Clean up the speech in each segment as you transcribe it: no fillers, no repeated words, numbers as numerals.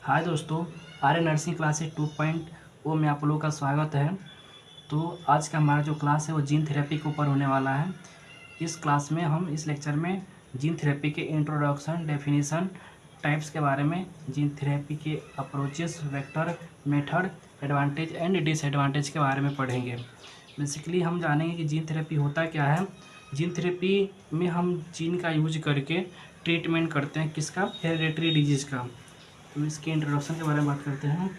हाय दोस्तों, आर्य nursing classes 2.0 में आप लोगों का स्वागत है। तो आज का हमारा जो क्लास है वो जीन थेरेपी के ऊपर होने वाला है। इस क्लास में हम इस लेक्चर में जीन थेरेपी के इंट्रोडक्शन, डेफिनेशन, टाइप्स के बारे में, जीन थेरेपी के approaches, vector, method, advantage and disadvantage के बारे में पढ़ेंगे। बेसिकली हम जानेंगे कि जीन थेरेपी होता क्या है। जीन थेरेपी में हम जीन का यूज करके ट्रीटमेंट करते हैं, किसका? हेरिडेटरी डिजीज़ का। तो इसके इंट्रोडक्शन के बारे में बात करते हैं।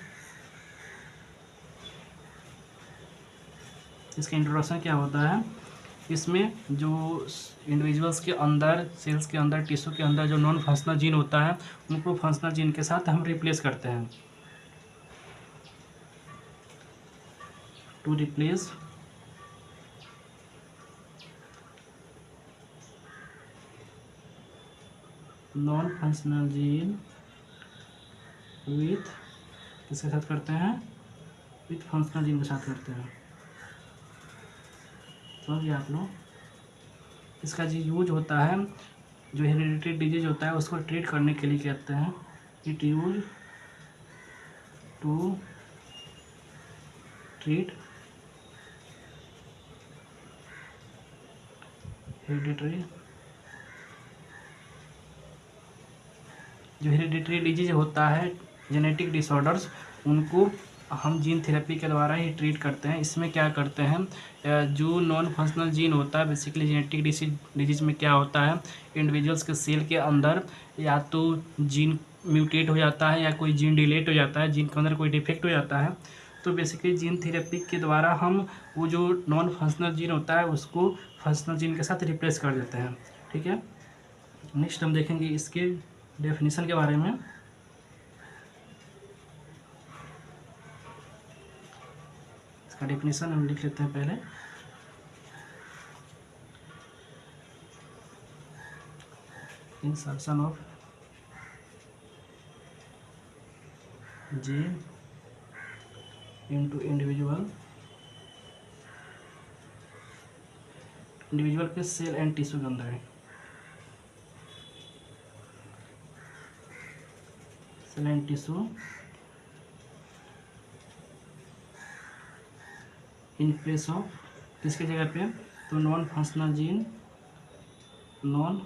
इसका इंट्रोडक्शन क्या होता है? इसमें जो इंडिविजुअल्स के अंदर, सेल्स के अंदर, टिश्यू के अंदर जो नॉन फंक्शनल जीन होता है उनको फंक्शनल जीन के साथ हम रिप्लेस करते हैं। To replace non functional gene with, किसके साथ करते हैं? विथ फंक्शनल जीन के साथ करते हैं। समझिए आप लोग। इसका जो यूज होता है, जो हेरिडिटरी डिजीज होता है उसको ट्रीट करने के लिए कहते हैं। It use to treat hereditary, जो हेरिडिटरी डिजीज होता है, जेनेटिक डिसऑर्डर्स, उनको हम जीन थेरेपी के द्वारा ही ट्रीट करते हैं। इसमें क्या करते हैं, जो नॉन फंक्शनल जीन होता है, बेसिकली जेनेटिक डिजीज में क्या होता है, इंडिविजुअल्स के सेल के अंदर या तो जीन म्यूटेट हो जाता है या कोई जीन डिलेट हो जाता है, जीन के अंदर कोई डिफेक्ट हो जाता है। तो बेसिकली जीन थेरेपी के द्वारा हम वो जो नॉन फंक्शनल जीन होता है उसको फंक्शनल जीन के साथ रिप्लेस कर देते हैं। ठीक है। नेक्स्ट हम देखेंगे इसके डेफिनेशन के बारे में। इसका डेफिनेशन हम लिख लेते हैं पहले। Insertion of gene into individual के सेल एंड टिश्यू के अंदर है। Cell and tissue in place of, किसके जगह पे? तो non functional gene, non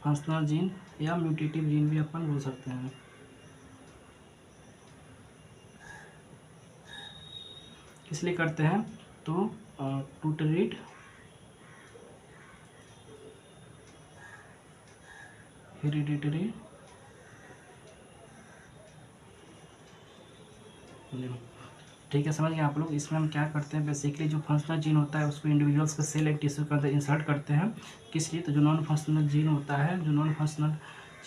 functional gene या म्यूटेटिव जीन भी अपन बोल सकते हैं। किस लिए करते हैं? तो टू ट्रीट हेरिडिटरी ठीक है, समझ गए आप लोग। इसमें हम क्या करते हैं, बेसिकली जो फंक्शनल जीन होता है उसको इंडिविजुअल्स के सेल एंड टिश्यू के अंदर इंसर्ट करते हैं। किस लिए? तो जो नॉन फंक्शनल जीन होता है, जो नॉन फंक्शनल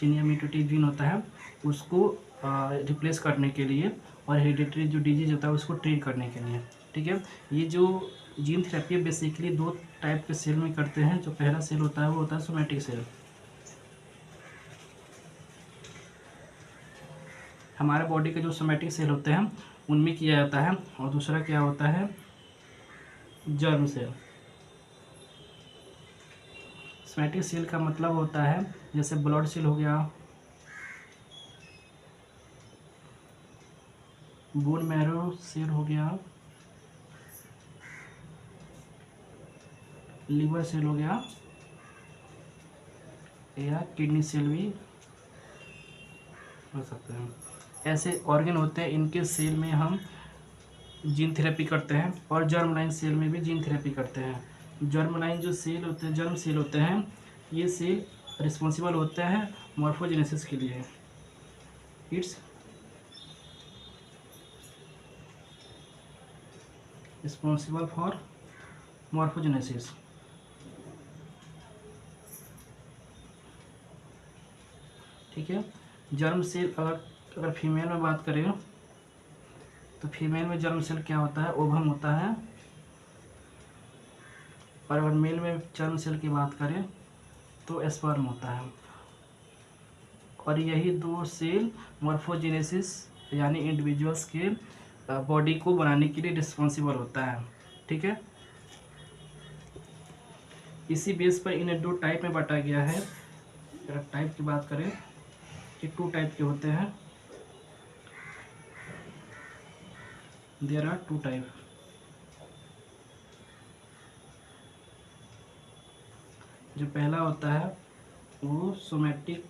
जीन या म्यूटेटिव जीन होता है उसको रिप्लेस करने के लिए, और हेरिडिटरी जो डिजीज होता है उसको ट्रीट करने के लिए। ठीक है। ये जो जीन थेरेपी बेसिकली दो टाइप के सेल में करते हैं। जो पहला सेल होता है वो होता है सोमैटिक सेल। हमारे बॉडी के जो सोमैटिक सेल होते हैं उनमें किया जाता है। और दूसरा क्या होता है? Germ cell. सोमैटिक सेल का मतलब होता है जैसे ब्लड सेल हो गया, बोन मैरो सेल हो गया, लीवर सेल हो गया, या किडनी सेल भी हो सकते हैं। ऐसे ऑर्गन होते हैं, इनके सेल में हम जीन थेरेपी करते हैं। और जर्म लाइन सेल में भी जीन थेरेपी करते हैं। जर्म लाइन जो सेल होते हैं, जर्म सेल होते हैं, ये सेल रिस्पॉन्सिबल होते हैं मॉर्फोजेनेसिस के लिए। It's responsible for morphogenesis. ठीक है। जर्म सेल अगर फीमेल में बात करें तो फीमेल में जर्म सेल क्या होता है? ओवम होता है। और अगर मेल में जर्म सेल की बात करें तो स्पर्म होता है। और यही दो सेल मॉर्फोजेनेसिस यानी इंडिविजुअल्स के बॉडी को बनाने के लिए रिस्पॉन्सिबल होता है। ठीक है। इसी बेस पर इन्हें दो टाइप में बांटा गया है। अगर टाइप की बात करें कि 2 टाइप के होते हैं, देयर आर 2 टाइप। जो पहला होता है वो सोमैटिक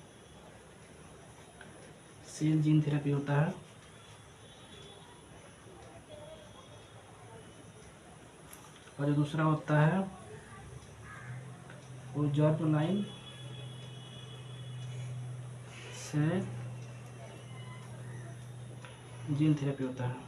सेल जीन थेरेपी होता है, और जो दूसरा होता है वो जर्मलाइन से जीन थेरेपी होता है।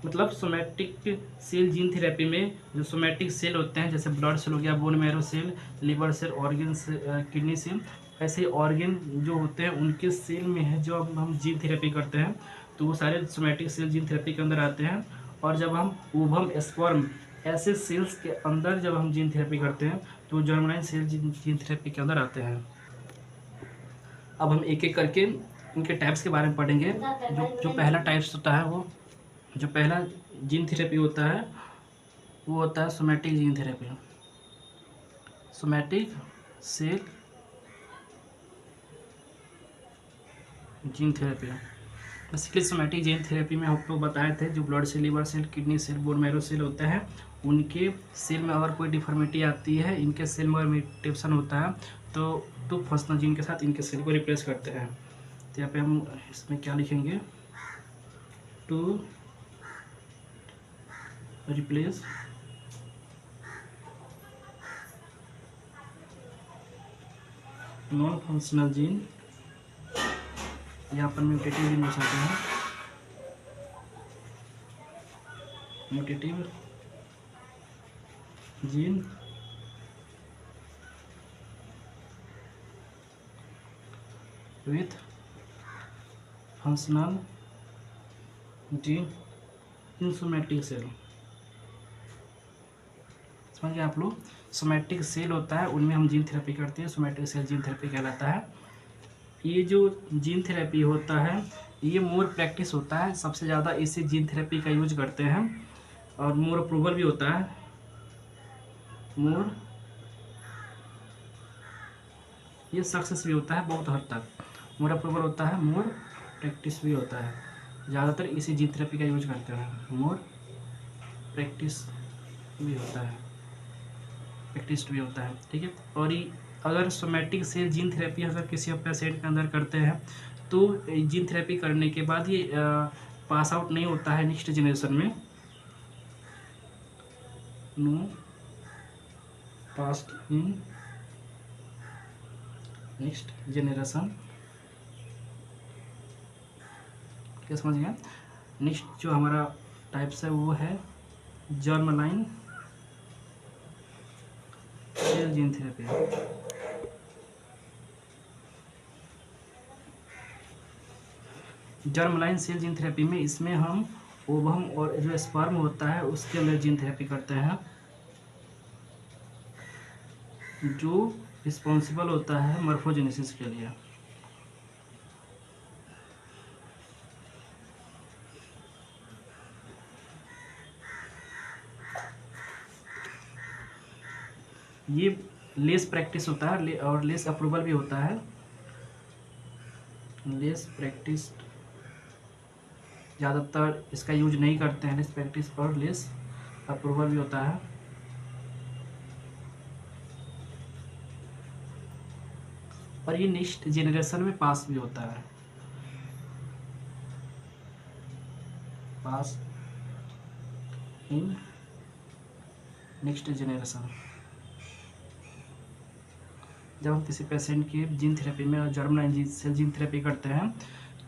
मतलब सोमैटिक सेल जीन थेरेपी में जो सोमैटिक सेल होते हैं, जैसे ब्लड सेल हो गया, bone marrow cell, liver cell, organ से किडनी सेल, ऐसे ऑर्गन जो होते हैं उनके सेल में है जो हम जीन थेरेपी करते हैं, तो वो सारे सोमैटिक सेल जीन थेरेपी के अंदर आते हैं। और जब हम ओवम, स्पर्म ऐसे सेल्स के अंदर जब हम जीन थेरेपी करते हैं तो जर्मलाइन सेल जीन थेरेपी के अंदर आते हैं। अब हम एक एक करके इनके टाइप्स के बारे में पढ़ेंगे। जो पहला टाइप्स होता है, वो जो पहला जीन थेरेपी होता है वो होता है somatic gene therapy. Somatic cell gene therapy, basically somatic gene therapy में हम लोग बताए थे जो blood cell, liver cell, kidney cell, bone marrow cell होता है, उनके सेल में अगर कोई डिफॉर्मिटी आती है, इनके सेल में अगर म्यूटेशन होता है तो 2 फंक्शनल जीन के साथ इनके सेल को रिप्लेस करते हैं। तो यहाँ पे हम इसमें क्या लिखेंगे, 2 रिप्लेस नॉन फंक्शनल जीन, यहाँ पर म्यूटेटिव जीन बसाते हैं, mutative gene with functional gene in somatic cell. समझ गए आप लोग? सोमैटिक सेल होता है उनमें हम जीन थेरेपी करते हैं, सोमैटिक सेल जीन थेरेपी कहलाता है। ये जो जीन थेरेपी होता है ये मोर प्रैक्टिस होता है, सबसे ज़्यादा इसी जीन थेरेपी का यूज करते हैं, और मोर अप्रूवल भी होता है, मोर ये सक्सेस भी होता है बहुत हद तक, मोर अप्रूवल होता है, मोर प्रैक्टिस भी होता है, ज़्यादातर इसी जीन थेरेपी का यूज करते हैं, मोर प्रैक्टिस भी होता है, प्रैक्टिस भी होता है, ठीक है। और ये अगर सोमैटिक सेल जीन थेरेपी अगर किसी पेशेंट के अंदर करते हैं तो जीन थेरेपी करने के बाद ये पास आउट नहीं होता है नेक्स्ट जनरेशन में, no passed in next generation, क्या समझ गया? नेक्स्ट जो हमारा टाइप्स है वो है germline cell gene therapy. Germline cell gene therapy में इसमें हम ओवम और जो स्पर्म होता है उसके अंदर जीन थेरेपी करते हैं, जो रिस्पॉन्सिबल होता है मॉर्फोजेनेसिस के लिए। ये लेस प्रैक्टिस होता है और लेस अप्रूवल भी होता है, लेस प्रैक्टिस ज़्यादातर इसका यूज नहीं करते हैं, लेस प्रैक्टिस और लेस अप्रूवल भी होता है। और ये नेक्स्ट जनरेशन में पास भी होता है, पास इन नेक्स्ट जनरेशन। जब हम किसी पेशेंट की जीन थेरेपी में जर्मलाइन सेल जीन थेरेपी करते हैं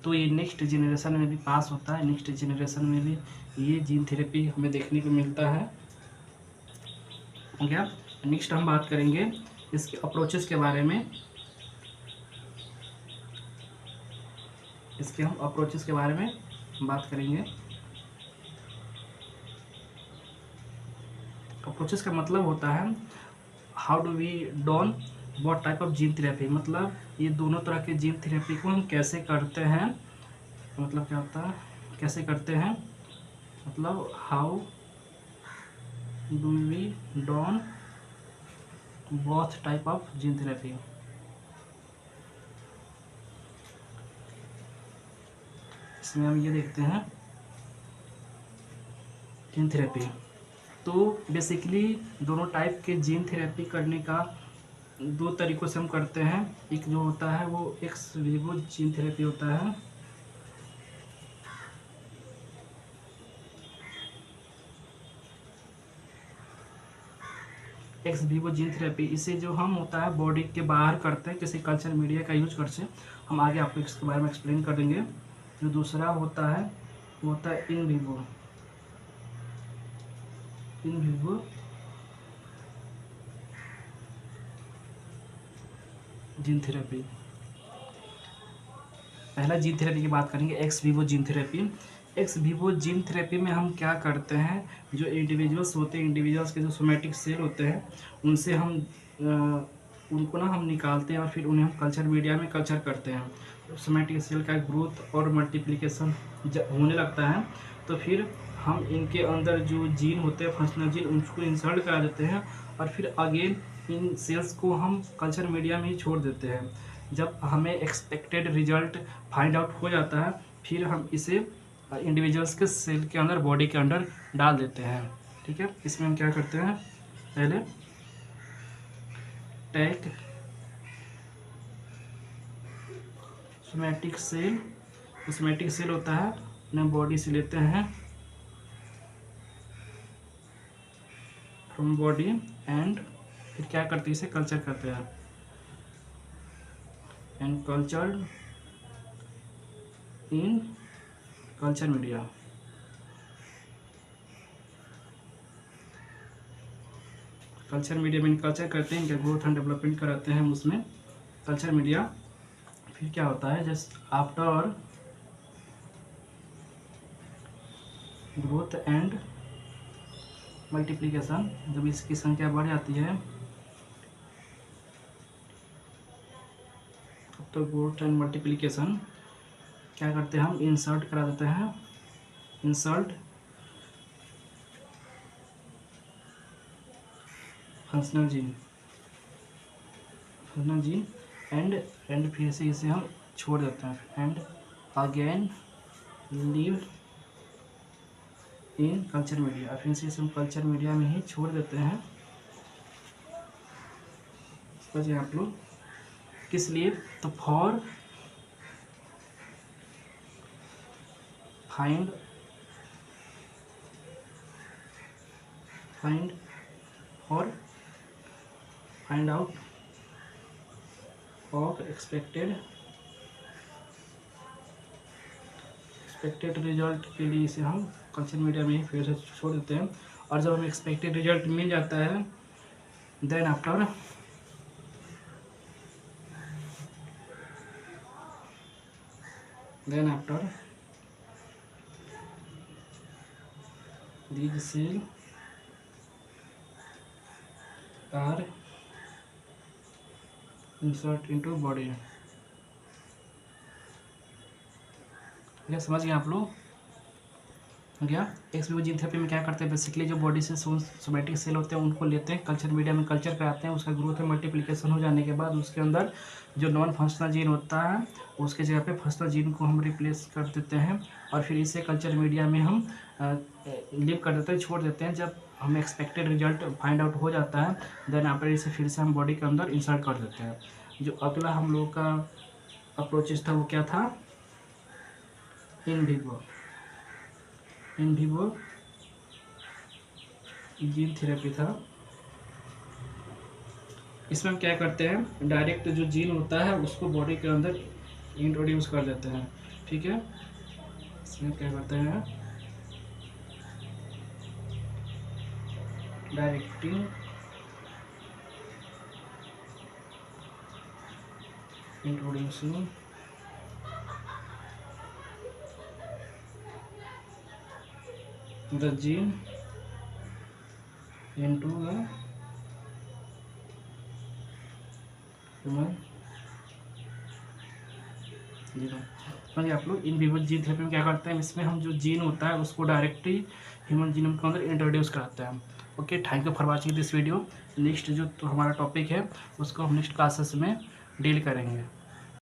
तो ये नेक्स्ट जनरेशन में भी पास होता है, नेक्स्ट जनरेशन में भी ये जीन थेरेपी हमें देखने को मिलता है। क्या नेक्स्ट हम बात करेंगे इसके अप्रोचेस के बारे में, इसके हम अप्रोचेस के बारे में बात करेंगे। अप्रोचेस का मतलब होता है how do we done what type of gene therapy, मतलब ये दोनों तरह के जीन थेरेपी को हम कैसे करते हैं, मतलब क्या होता है कैसे करते हैं, मतलब how do we done both type of gene therapy, इसमें हम ये देखते हैं जीन थेरेपी। तो बेसिकली दोनों टाइप के जीन थेरेपी करने का दो तरीक़ों से हम करते हैं। एक जो होता है वो एक्स विवो जीन थेरेपी होता है, एक्स विवो जीन थेरेपी। इसे जो हम होता है बॉडी के बाहर करते हैं किसी कल्चर मीडिया का यूज कर से। हम आगे आपको इसके बारे में एक्सप्लेन कर देंगे। जो दूसरा होता है वो होता है इन विवो जीन थेरेपी। पहला जीन थेरेपी की बात करेंगे, x Vivo gene therapy. X Vivo gene therapy में हम क्या करते हैं, जो इंडिविजुअल्स होते हैं, इंडिविजुअल्स के जो सोमेटिक सेल होते हैं उनसे हम उनको ना हम निकालते हैं और फिर उन्हें हम कल्चर मीडिया में कल्चर करते हैं। सोमेटिक सेल का ग्रोथ और मल्टीप्लिकेशन जब होने लगता है तो फिर हम इनके अंदर जो जीन होते हैं फंक्शनल जीन उनको इंसर्ट करा देते हैं और फिर अगेन इन सेल्स को हम कल्चर मीडिया में ही छोड़ देते हैं। जब हमें एक्सपेक्टेड रिजल्ट फाइंड आउट हो जाता है फिर हम इसे इंडिविजुअल्स के सेल के अंदर बॉडी के अंदर डाल देते हैं। ठीक है, इसमें हम क्या करते हैं, पहले tag somatic cell, somatic cell होता है अपने बॉडी से लेते हैं फ्रॉम बॉडी एंड फिर क्या करते हैं, इसे कल्चर करते हैं and cultured in culture media. Culture media में कल्चर करते हैं, इनका ग्रोथ एंड डेवलपमेंट कराते हैं हम उसमें कल्चर मीडिया। फिर क्या होता है, just after growth and multiplication, जब इसकी संख्या बढ़ जाती है तो ग्रोथ एंड मल्टीप्लिकेशन क्या करते हैं, हम इंसर्ट करा देते हैं, इंसर्ट फंक्शनल जीन एंड फिर से इसे हम छोड़ देते हैं and again leave in culture media. फिर से इसे हम कल्चर मीडिया में ही छोड़ देते हैं। समझिए आप लोग किस लिए, तो for find out of expected result के लिए इसे हम कल्चर मीडिया में ही फिर से छोड़ देते हैं। और जब हमें एक्सपेक्टेड रिजल्ट मिल जाता है then after these cells are insert into body। क्या समझ गए आप लोग, हो गया। एक्स विवो जीन थेरेपी में क्या करते हैं, बेसिकली जो बॉडी से सोमेटिक सेल होते हैं उनको लेते हैं, कल्चर मीडिया में कल्चर कराते हैं, उसका ग्रोथ और मल्टीप्लिकेशन हो जाने के बाद उसके अंदर जो नॉन फंक्शनल जीन होता है उसके जगह पे फंक्शनल जीन को हम रिप्लेस कर देते हैं और फिर इसे कल्चर मीडिया में हम लिव कर देते हैं, छोड़ देते हैं। जब हमें एक्सपेक्टेड रिजल्ट फाइंड आउट हो जाता है देन आफ्टर इसे फिर से हम बॉडी के अंदर इंसर्ट कर देते हैं। जो अगला हम लोग का अप्रोचेस था वो क्या था, इन विवो जीन थेरेपी था। इसमें हम क्या करते हैं, डायरेक्ट जो जीन होता है उसको बॉडी के अंदर इंट्रोड्यूस कर देते हैं। ठीक है, इसमें क्या करते हैं, directing introducing the gene into the human genome. समझिए आप लोग, इन विवो जीन थेरेपी में क्या करते हैं, इसमें हम जो जीन होता है उसको डायरेक्टली ह्यूमन जीनोम के अंदर इंट्रोड्यूस कराते हैं। Okay, thank you for watching this video. Next जो तो हमारा टॉपिक है उसको हम नेक्स्ट क्लासेस में डील करेंगे।